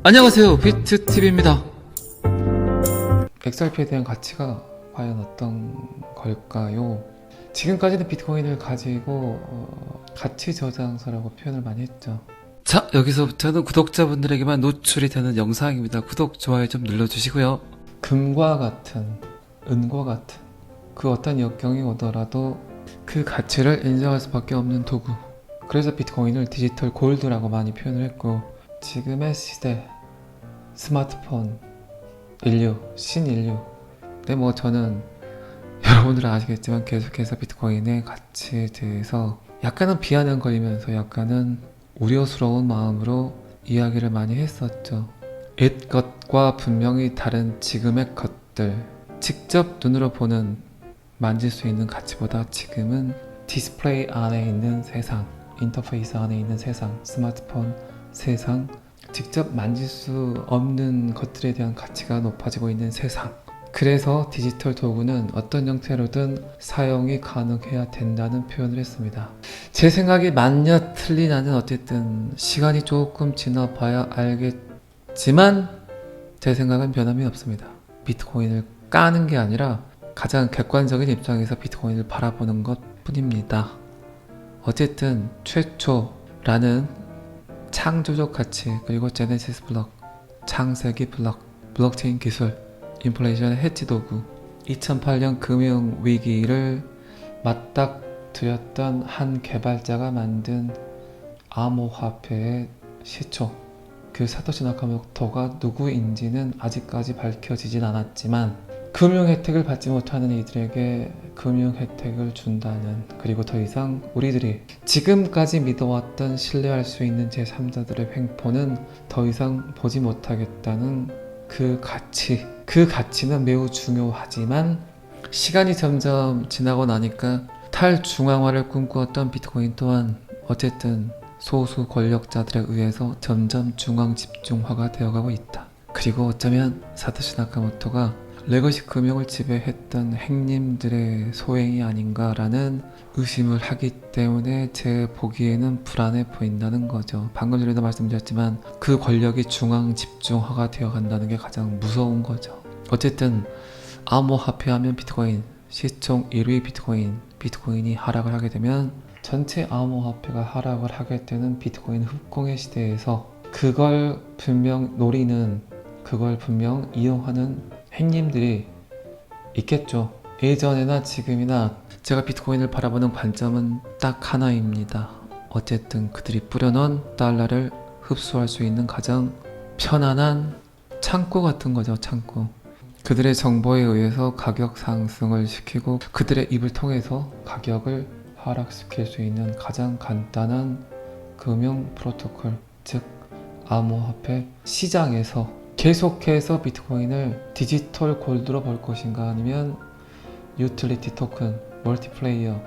안녕하세요, 비트TV입니다. XRP에 대한 가치가 과연 어떤 걸까요? 지금까지는 비트코인을 가지고 가치 저장소라고 표현을 많이 했죠. 자, 여기서부터는 구독자분들에게만 노출이 되는 영상입니다. 구독, 좋아요 좀 눌러주시고요. 금과 같은, 은과 같은 그 어떤 역경이 오더라도 그 가치를 인정할 수밖에 없는 도구. 그래서 비트코인을 디지털 골드라고 많이 표현을 했고, 지금의 시대, 스마트폰, 인류, 신인류. 근데 뭐 저는 여러분들은 아시겠지만 계속해서 비트코인의 가치에 대해서 약간은 비아냥거리면서 약간은 우려스러운 마음으로 이야기를 많이 했었죠. 옛 것과 분명히 다른 지금의 것들, 직접 눈으로 보는, 만질 수 있는 가치보다 지금은 디스플레이 안에 있는 세상, 인터페이스 안에 있는 세상, 스마트폰 세상, 직접 만질 수 없는 것들에 대한 가치가 높아지고 있는 세상. 그래서 디지털 도구는 어떤 형태로든 사용이 가능해야 된다는 표현을 했습니다. 제 생각이 맞냐 틀리냐는 어쨌든 시간이 조금 지나봐야 알겠지만 제 생각은 변함이 없습니다. 비트코인을 까는 게 아니라 가장 객관적인 입장에서 비트코인을 바라보는 것 뿐입니다. 어쨌든 최초라는 창조적 가치, 그리고 제네시스 블록, 창세기 블록, 블록체인 기술, 인플레이션 해치 도구, 2008년 금융 위기를 맞닥뜨렸던 한 개발자가 만든 암호화폐의 시초. 그 사토시 나카모토가 누구인지는 아직까지 밝혀지진 않았지만 금융 혜택을 받지 못하는 이들에게 금융 혜택을 준다는, 그리고 더 이상 우리들이 지금까지 믿어왔던 신뢰할 수 있는 제3자들의 횡포는 더 이상 보지 못하겠다는 그 가치. 그 가치는 매우 중요하지만 시간이 점점 지나고 나니까 탈중앙화를 꿈꾸었던 비트코인 또한 어쨌든 소수 권력자들에 의해서 점점 중앙 집중화가 되어가고 있다. 그리고 어쩌면 사토시 나카모토가 레거시 금융을 지배했던 행님들의 소행이 아닌가라는 의심을 하기 때문에 제 보기에는 불안해 보인다는 거죠. 방금 전에도 말씀드렸지만 그 권력이 중앙 집중화가 되어 간다는 게 가장 무서운 거죠. 어쨌든 암호화폐하면 비트코인, 시총 1위 비트코인, 비트코인이 하락을 하게 되면 전체 암호화폐가 하락을 하게 되는 비트코인 흡공의 시대에서 그걸 분명 노리는, 그걸 분명 이용하는 행님들이 있겠죠. 예전에나 지금이나 제가 비트코인을 바라보는 관점은 딱 하나입니다. 어쨌든 그들이 뿌려놓은 달러를 흡수할 수 있는 가장 편안한 창고 같은 거죠. 창고. 그들의 정보에 의해서 가격 상승을 시키고 그들의 입을 통해서 가격을 하락시킬 수 있는 가장 간단한 금융 프로토콜, 즉 암호화폐 시장에서 계속해서 비트코인을 디지털 골드로 볼 것인가, 아니면 유틸리티 토큰, 멀티플레이어,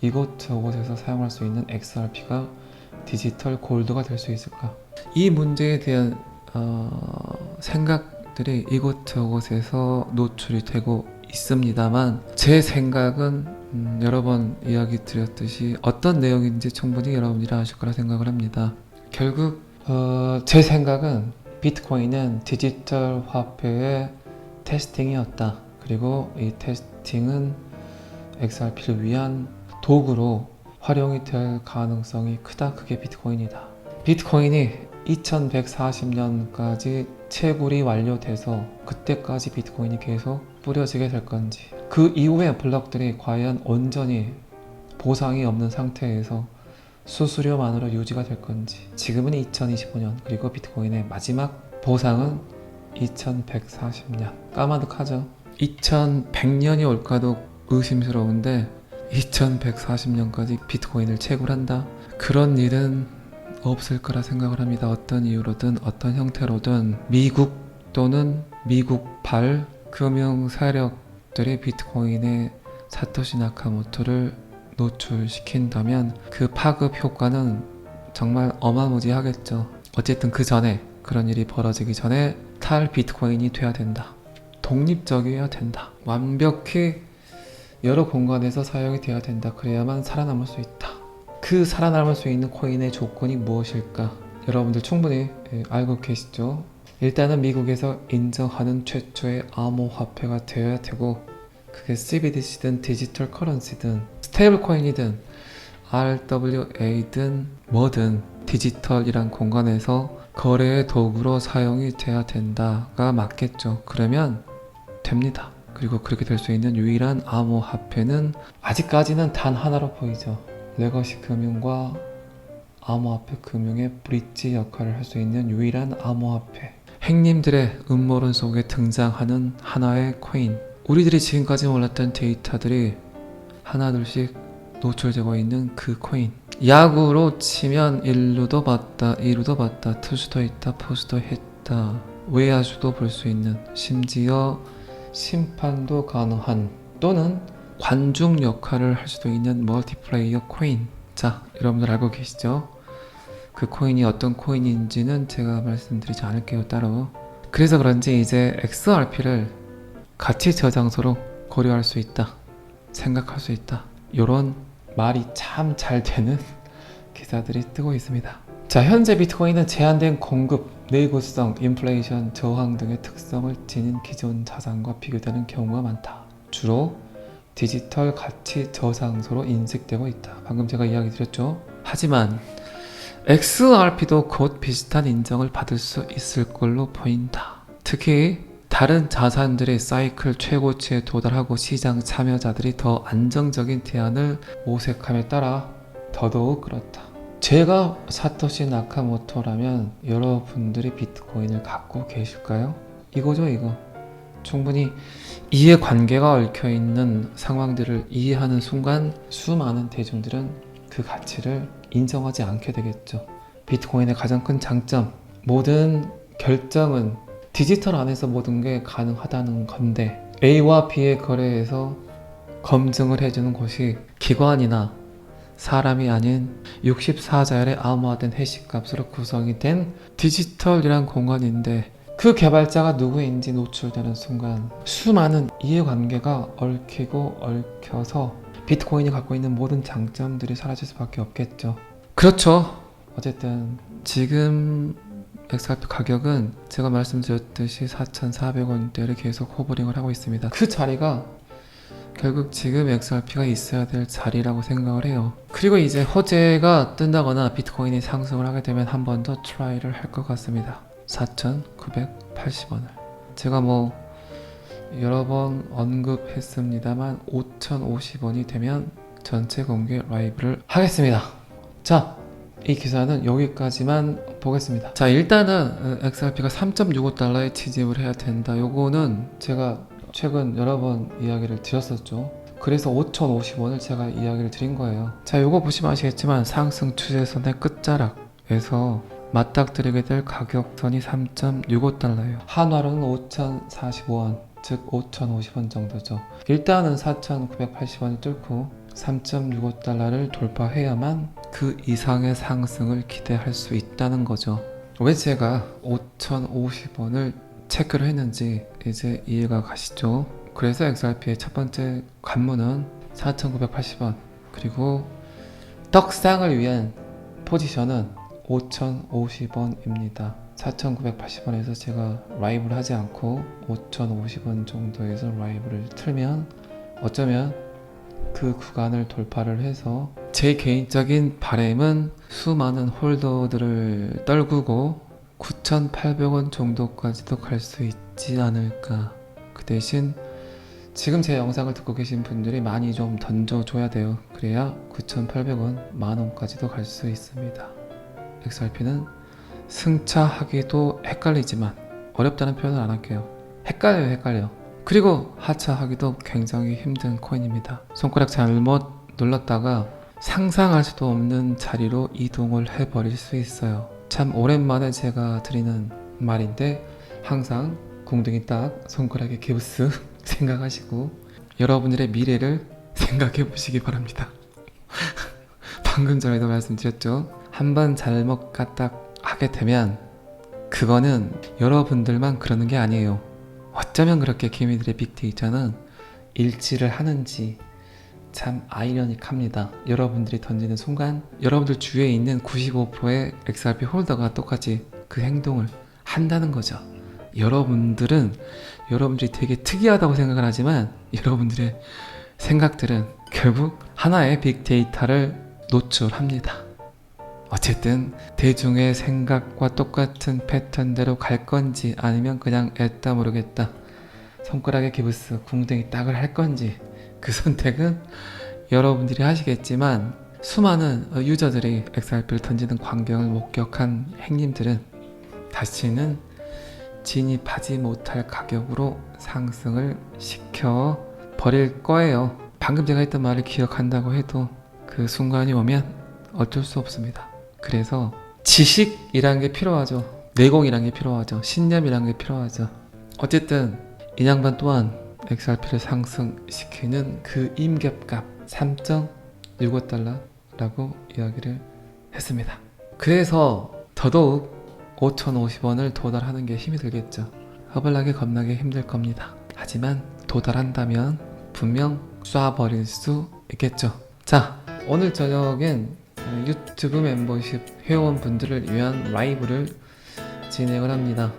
이곳저곳에서 사용할 수 있는 XRP가 디지털 골드가 될 수 있을까? 이 문제에 대한 생각들이 이곳저곳에서 노출이 되고 있습니다만 제 생각은 여러 번 이야기 드렸듯이 어떤 내용인지 충분히 여러분들이 아실 거라 생각을 합니다. 결국 제 생각은 비트코인은 디지털 화폐의 테스팅이었다. 그리고 이 테스팅은 XRP를 위한 도구로 활용이 될 가능성이 크다. 그게 비트코인이다. 비트코인이 2140년까지 채굴이 완료돼서 그때까지 비트코인이 계속 뿌려지게 될 건지, 그 이후에 블록들이 과연 온전히 보상이 없는 상태에서 수수료만으로 유지가 될 건지. 지금은 2025년, 그리고 비트코인의 마지막 보상은 2140년. 까마득하죠. 2100년이 올까도 의심스러운데 2140년까지 비트코인을 채굴한다? 그런 일은 없을 거라 생각을 합니다. 어떤 이유로든 어떤 형태로든 미국 또는 미국발 금융 세력들이 비트코인의 사토시 나카모토를 노출시킨다면 그 파급 효과는 정말 어마무지하겠죠. 어쨌든 그 전에, 그런 일이 벌어지기 전에 탈 비트코인이 돼야 된다. 독립적이어야 된다. 완벽히 여러 공간에서 사용이 돼야 된다. 그래야만 살아남을 수 있다. 그 살아남을 수 있는 코인의 조건이 무엇일까? 여러분들 충분히 알고 계시죠? 일단은 미국에서 인정하는 최초의 암호화폐가 되어야 되고, 그게 CBDC든 디지털 커런시든 스테이블 코인이든 RWA든 뭐든 디지털이란 공간에서 거래의 도구로 사용이 돼야 된다가 맞겠죠. 그러면 됩니다. 그리고 그렇게 될 수 있는 유일한 암호화폐는 아직까지는 단 하나로 보이죠. 레거시 금융과 암호화폐 금융의 브릿지 역할을 할 수 있는 유일한 암호화폐. 행님들의 음모론 속에 등장하는 하나의 코인. 우리들이 지금까지 몰랐던 데이터들이 하나둘씩 노출되고 있는 그 코인. 야구로 치면 1루도 봤다, 2루도 봤다, 투수도 있다, 포수도 했다, 외야수도 볼 수 있는, 심지어 심판도 가능한 또는 관중 역할을 할 수도 있는 멀티플레이어 코인. 자, 여러분들 알고 계시죠? 그 코인이 어떤 코인인지는 제가 말씀드리지 않을게요, 따로. 그래서 그런지 이제 XRP를 가치 저장소로 고려할 수 있다, 생각할 수 있다, 요런 말이 참 잘 되는 기사들이 뜨고 있습니다. 자, 현재 비트코인은 제한된 공급, 내구성, 인플레이션 저항 등의 특성을 지닌 기존 자산과 비교되는 경우가 많다. 주로 디지털 가치 저장소로 인식되고 있다. 방금 제가 이야기 드렸죠. 하지만 XRP도 곧 비슷한 인정을 받을 수 있을 걸로 보인다. 특히 다른 자산들의 사이클 최고치에 도달하고 시장 참여자들이 더 안정적인 대안을 모색함에 따라 더더욱 그렇다. 제가 사토시 나카모토라면 여러분들이 비트코인을 갖고 계실까요? 이거죠, 이거. 충분히 이해관계가 얽혀있는 상황들을 이해하는 순간 수많은 대중들은 그 가치를 인정하지 않게 되겠죠. 비트코인의 가장 큰 장점, 모든 결정은 디지털 안에서 모든 게 가능하다는 건데, A와 B의 거래에서 검증을 해주는 곳이 기관이나 사람이 아닌 64자열의 암호화된 해시값으로 구성이 된 디지털이란 공간인데, 그 개발자가 누구인지 노출되는 순간 수많은 이해관계가 얽히고 얽혀서 비트코인이 갖고 있는 모든 장점들이 사라질 수밖에 없겠죠. 그렇죠. 어쨌든 지금 XRP 가격은 제가 말씀드렸듯이 4,400원대를 계속 호버링을 하고 있습니다. 그 자리가 결국 지금 XRP가 있어야 될 자리라고 생각을 해요. 그리고 이제 호재가 뜬다거나 비트코인이 상승을 하게 되면 한 번 더 트라이를 할 것 같습니다. 4,980원을 제가 뭐 여러 번 언급했습니다만 5,050원이 되면 전체 공개 라이브를 하겠습니다. 자, 이 기사는 여기까지만 보겠습니다. 자, 일단은 XRP가 3.65달러에 취집을 해야 된다. 요거는 제가 최근 여러 번 이야기를 드렸었죠. 그래서 5,050원을 제가 이야기를 드린 거예요. 자, 요거 보시면 아시겠지만 상승 추세선의 끝자락에서 맞닥뜨리게 될 가격선이 3.65달러예요. 한화로는 5,045원, 즉 5,050원 정도죠. 일단은 4,980원을 뚫고 3.65달러를 돌파해야만 그 이상의 상승을 기대할 수 있다는 거죠. 왜 제가 5,050원을 체크를 했는지 이제 이해가 가시죠? 그래서 XRP의 첫 번째 관문은 4,980원, 그리고 떡상을 위한 포지션은 5,050원입니다. 4,980원에서 제가 라이브를 하지 않고 5,050원 정도에서 라이브를 틀면 어쩌면 그 구간을 돌파를 해서 제 개인적인 바람은 수많은 홀더들을 떨구고 9,800원 정도까지도 갈 수 있지 않을까. 그 대신 지금 제 영상을 듣고 계신 분들이 많이 좀 던져줘야 돼요. 그래야 9,800원, 만원까지도 갈 수 있습니다. XRP는 승차하기도 헷갈리지만, 어렵다는 표현을 안 할게요. 헷갈려. 그리고 하차하기도 굉장히 힘든 코인입니다. 손가락 잘못 눌렀다가 상상할 수도 없는 자리로 이동을 해버릴 수 있어요. 참 오랜만에 제가 드리는 말인데, 항상 궁둥이 딱 손가락에 기부스 생각하시고 여러분들의 미래를 생각해 보시기 바랍니다. 방금 전에도 말씀드렸죠. 한번 잘못 까딱 하게 되면 그거는 여러분들만 그러는 게 아니에요. 어쩌면 그렇게 개미들의 빅데이터는 일치를 하는지 참 아이러닉합니다. 여러분들이 던지는 순간 여러분들 주위에 있는 95%의 XRP 홀더가 똑같이 그 행동을 한다는 거죠. 여러분들이 되게 특이하다고 생각을 하지만 여러분들의 생각들은 결국 하나의 빅데이터를 노출합니다. 어쨌든 대중의 생각과 똑같은 패턴대로 갈 건지 아니면 그냥 애따 모르겠다 손가락에 기부스 궁둥이 딱을 할 건지 그 선택은 여러분들이 하시겠지만 수많은 유저들이 XRP를 던지는 광경을 목격한 행님들은 다시는 진입하지 못할 가격으로 상승을 시켜 버릴 거예요. 방금 제가 했던 말을 기억한다고 해도 그 순간이 오면 어쩔 수 없습니다. 그래서 지식이란 게 필요하죠. 내공이란 게 필요하죠. 신념이란 게 필요하죠. 어쨌든 이 양반 또한 XRP를 상승시키는 그 임겹값 3.65달러라고 이야기를 했습니다. 그래서 더더욱 5,050원을 도달하는 게 힘이 들겠죠. 허벌나게 겁나게 힘들 겁니다. 하지만 도달한다면 분명 쏴버릴 수 있겠죠. 자, 오늘 저녁엔 유튜브 멤버십 회원분들을 위한 라이브를 진행을 합니다.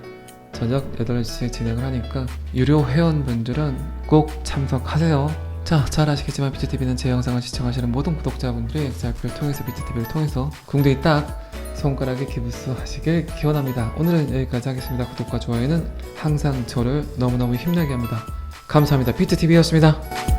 저녁 8시에 진행을 하니까 유료 회원분들은 꼭 참석하세요. 자, 잘 아시겠지만 비트TV는 제 영상을 시청하시는 모든 구독자분들이 XRP를 통해서 비트TV를 통해서 궁둥이 딱 손가락에 기부스 하시길 기원합니다. 오늘은 여기까지 하겠습니다. 구독과 좋아요는 항상 저를 너무너무 힘나게 합니다. 감사합니다. 비트TV였습니다.